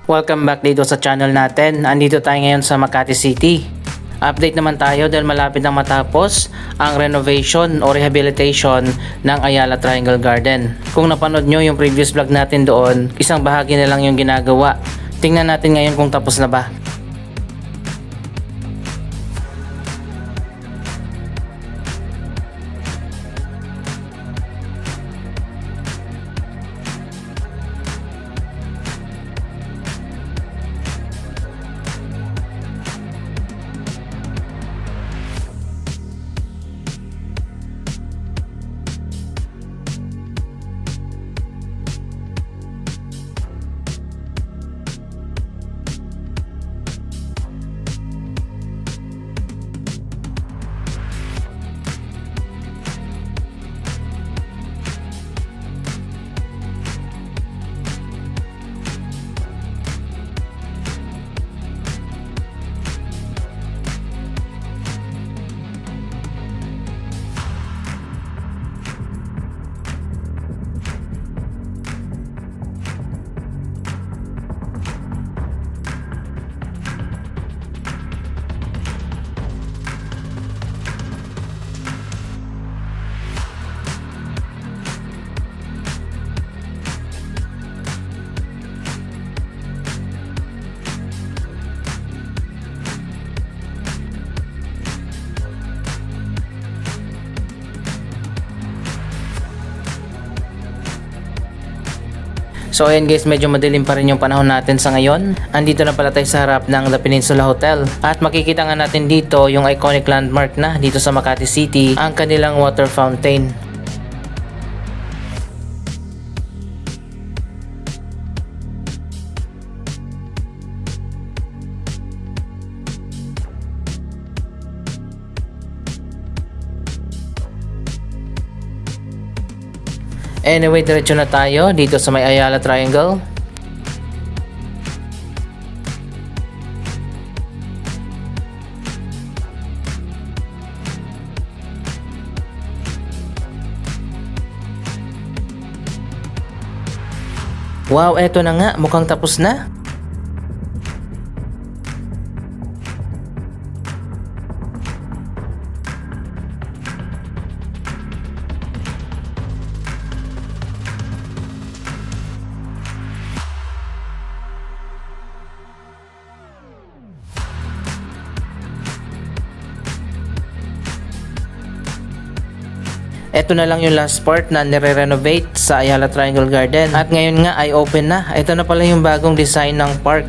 Welcome back dito sa channel natin. Andito tayo ngayon sa Makati City. Update naman tayo dahil malapit nang matapos ang renovation o rehabilitation ng Ayala Triangle Garden. Kung napanood nyo yung previous vlog natin doon, isang bahagi na lang yung ginagawa. Tingnan natin ngayon kung tapos na ba. So ayan guys, medyo madilim pa rin yung panahon natin sa ngayon. Andito na pala tayo sa harap ng The Peninsula Hotel. At makikita nga natin dito yung iconic landmark na dito sa Makati City, ang kanilang water fountain. Anyway, diretso na tayo dito sa may Ayala Triangle. Wow, eto na nga, mukhang tapos na. Ito na lang yung last part na nire-renovate sa Ayala Triangle Garden. At ngayon nga ay open na. Ito na pala yung bagong design ng park.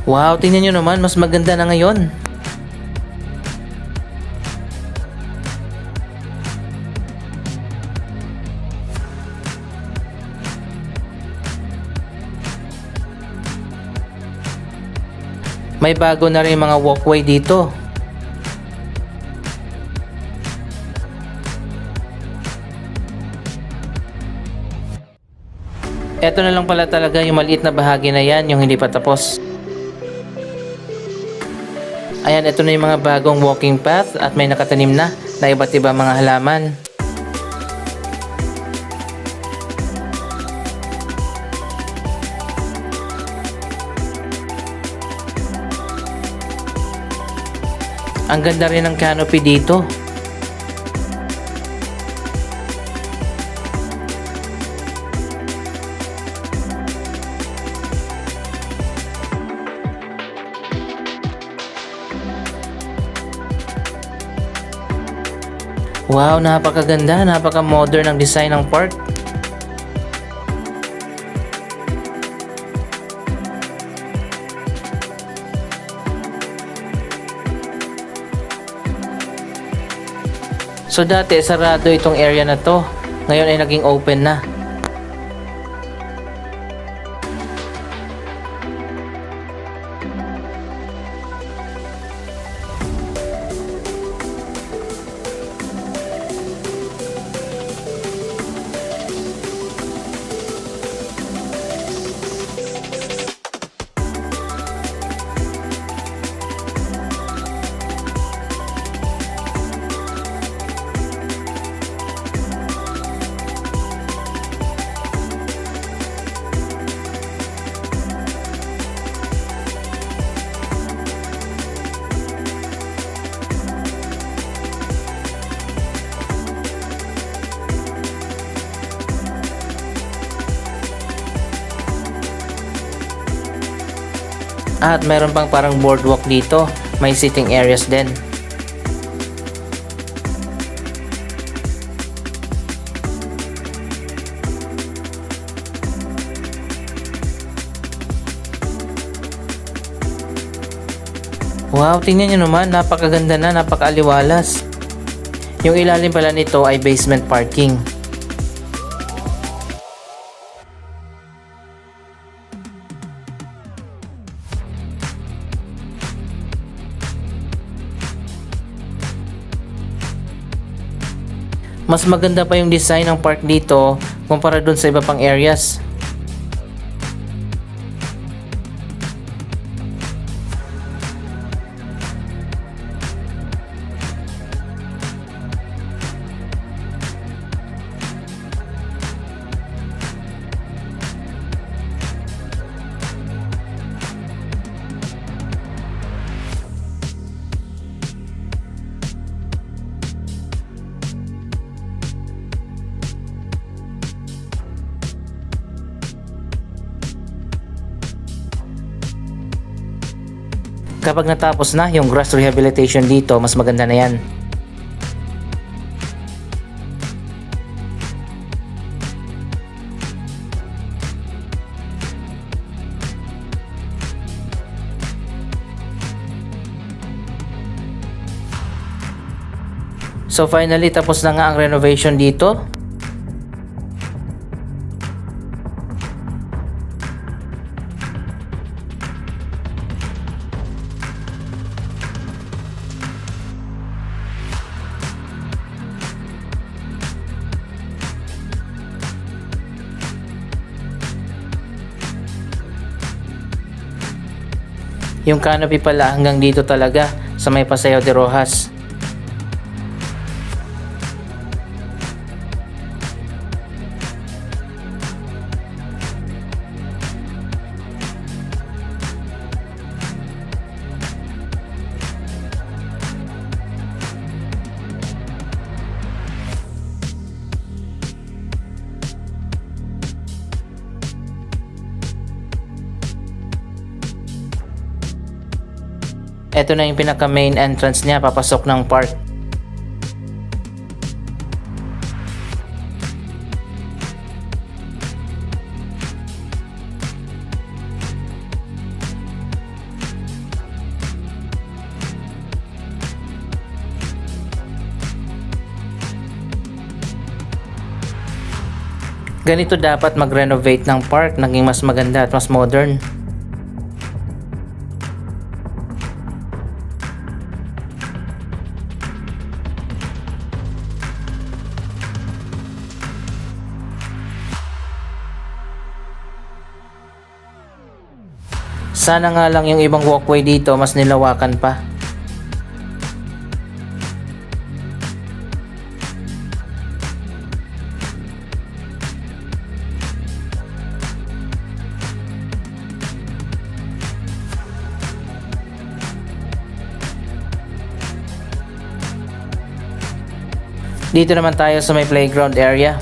Wow, tingnan nyo naman, mas maganda na ngayon. May bago na rin mga walkway dito. Ito na lang pala talaga yung maliit na bahagi na yan, yung hindi pa tapos. Ayan, ito na yung mga bagong walking path at may nakatanim na iba't iba mga halaman. Ang ganda rin ng canopy dito. Wow, napakaganda, napaka-modern ang design ng park. So dati sarado itong area na to, ngayon ay naging open na. At meron pang parang boardwalk dito, may sitting areas din. Wow, tingnan nyo naman, napakaganda na, napakaaliwalas. Yung ilalim pala nito ay basement parking. Mas maganda pa yung design ng park dito kumpara dun sa iba pang areas. Kapag natapos na yung grass rehabilitation dito, mas maganda na yan. So finally, tapos na nga ang renovation dito. Yung canopy pala hanggang dito talaga sa may Paseo de Rojas. Ito na yung pinaka main entrance niya papasok ng park. Ganito dapat mag-renovate ng park, naging mas maganda at mas modern. Sana nga lang yung ibang walkway dito mas nilawakan pa. Dito naman tayo sa may playground area.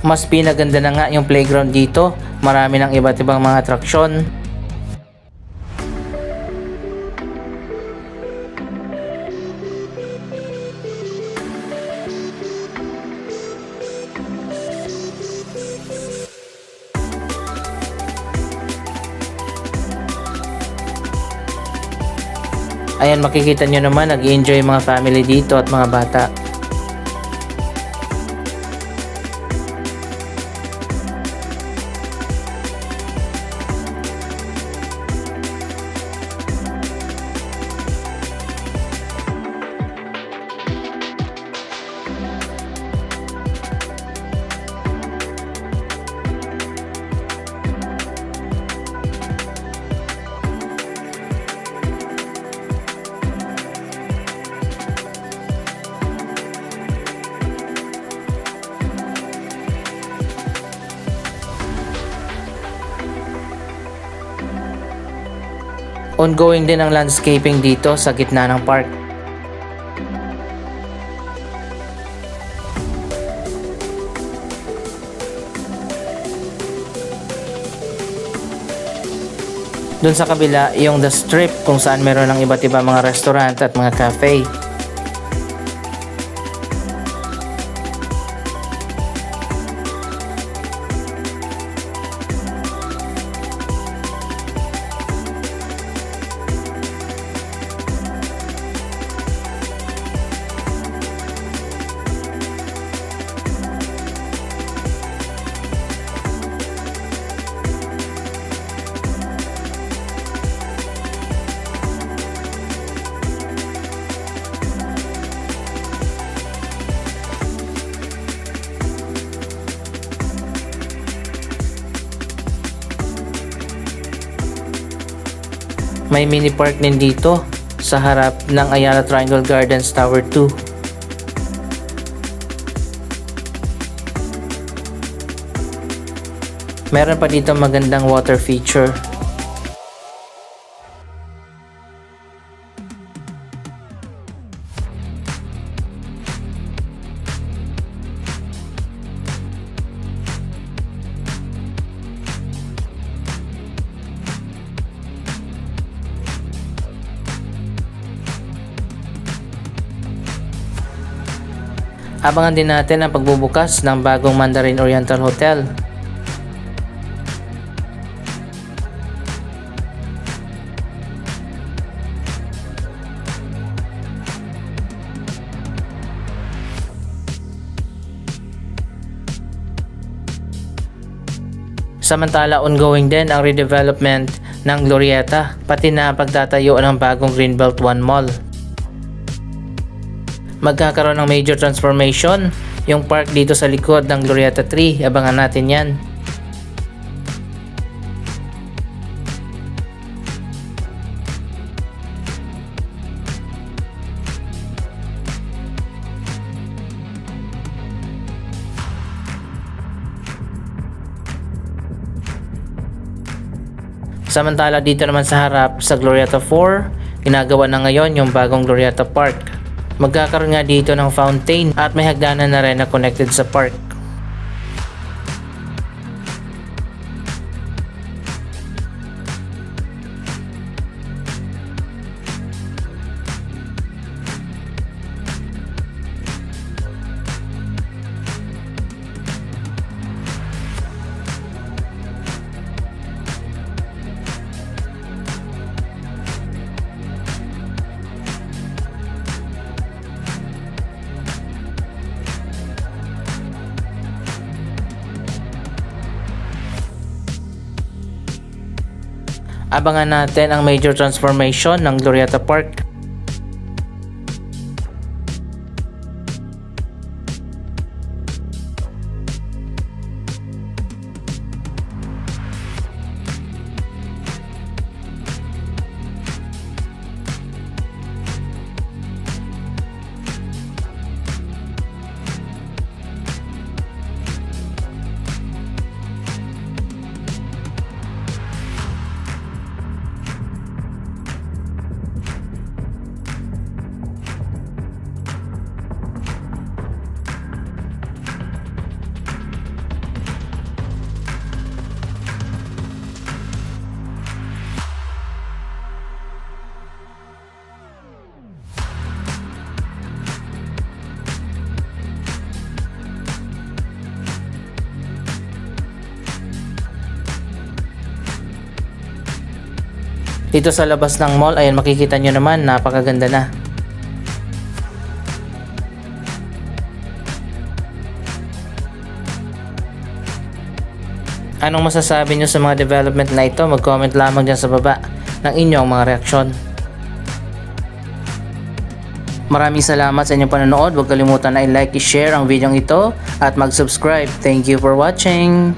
Mas pinaganda na nga yung playground dito. Marami ng iba't ibang mga atraksyon. Ayan, makikita nyo naman nag-enjoy mga family dito at mga bata. Ongoing din ang landscaping dito sa gitna ng park. Doon sa kabila, yung The Strip kung saan meron ng iba't iba mga restaurant at mga cafe. May mini park din dito sa harap ng Ayala Triangle Gardens Tower 2. Meron pa dito magandang water feature. Abangan din natin ang pagbubukas ng bagong Mandarin Oriental Hotel. Samantala, ongoing din ang redevelopment ng Glorieta, pati na ang pagtatayo ng bagong Greenbelt 1 Mall. Magkakaroon ng major transformation yung park dito sa likod ng Glorieta 3. Abangan natin yan. Samantala dito naman sa harap sa Glorieta 4, ginagawa na ngayon yung bagong Glorieta Park. Magkakaroon nga dito ng fountain at may hagdanan na rin na connected sa park. Abangan natin ang major transformation ng Glorieta Park. Dito sa labas ng mall, ayan makikita nyo naman, napakaganda na. Anong masasabi nyo sa mga development na ito? Mag-comment lamang dyan sa baba ng inyong mga reaksyon. Maraming salamat sa inyong panonood. Huwag kalimutan na i-like, i-share ang video ito at mag-subscribe. Thank you for watching!